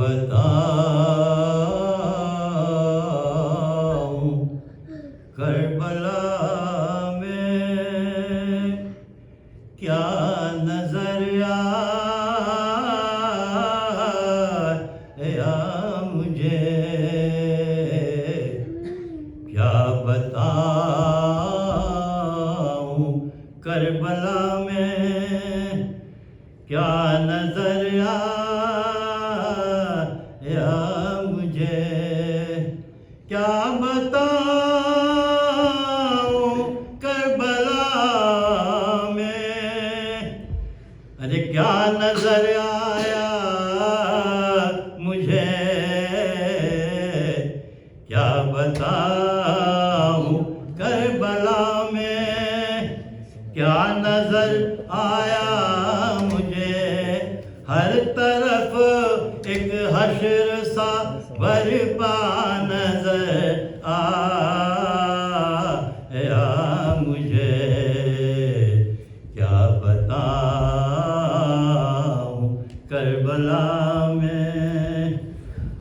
بتاؤں کربلا میں کیا نظر آیا مجھے، کیا بتاؤں کربلا میں کیا نظر آیا مجھے، کیا بتاؤں کربلا میں، ارے کیا نظر آیا مجھے، کیا بتاؤں کربلا میں کیا نظر آیا مجھے، ہر طرف ایک حشر سا برپا نظر آیا مجھے، کیا بتاؤں کربلا میں،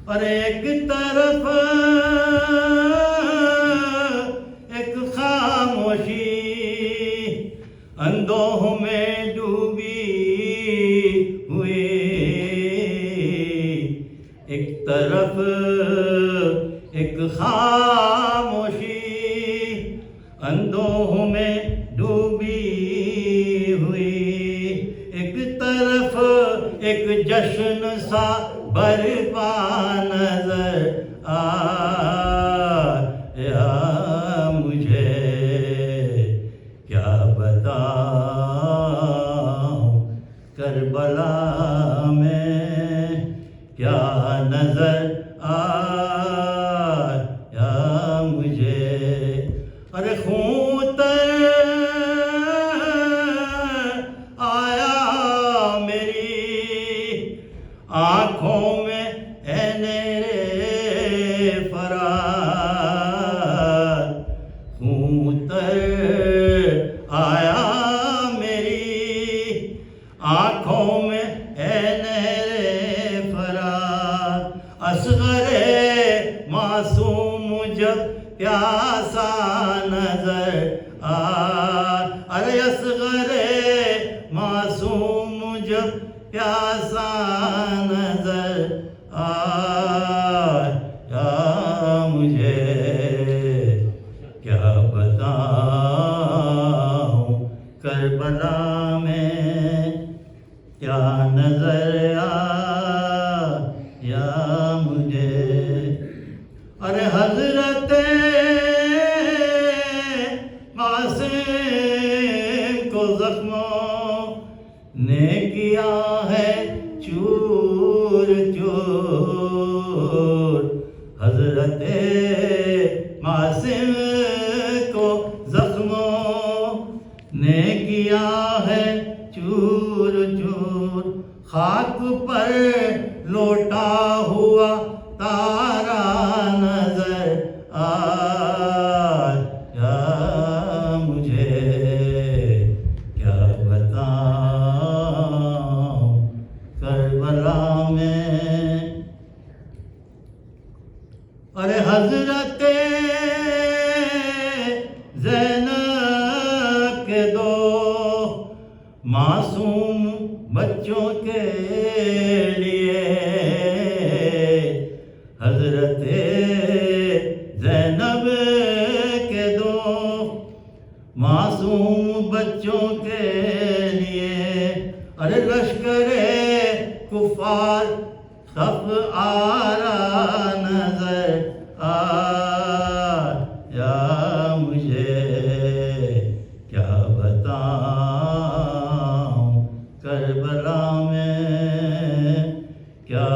اور ایک طرف ایک خاموشی اندوہ میں ڈوبی ہوئی، ایک طرف ایک خاموشی اندوہ میں ڈوبی ہوئی، ایک طرف ایک جشن سا برپا نظر آیا مجھے، کیا بتاؤں کربلا میں کیا نظر آیا مجھے، ارے خون تر آیا میری آنکھوں میں، اے میرے فرات خون تر آیا میری آنکھوں میں، اے میرے فرات، اصغر معصوم جب پیاسا نظر ارے اصغر معصوم جب پیاسا نظر آیا مجھے، کیا بتاؤں کربلا میں کیا نظر آیا مجھے، ارے حضرت قاسم کو زخموں نے کیا ہے چور چور، حضرت قاسم کو زخموں نے کیا ہے چور چور، خاک پر لوٹا ہوا تارا نظر آیا مجھے، کیا بتاؤں کربلا میں، ارے حضرت زینب کے دو معصوم بچوں کے لیے، حضرت زینب کے دو معصوم بچوں کے لیے، ارے لشکر کفار صف آرا نظر آیا مجھے، کیا بتاؤں کربلا میں کیا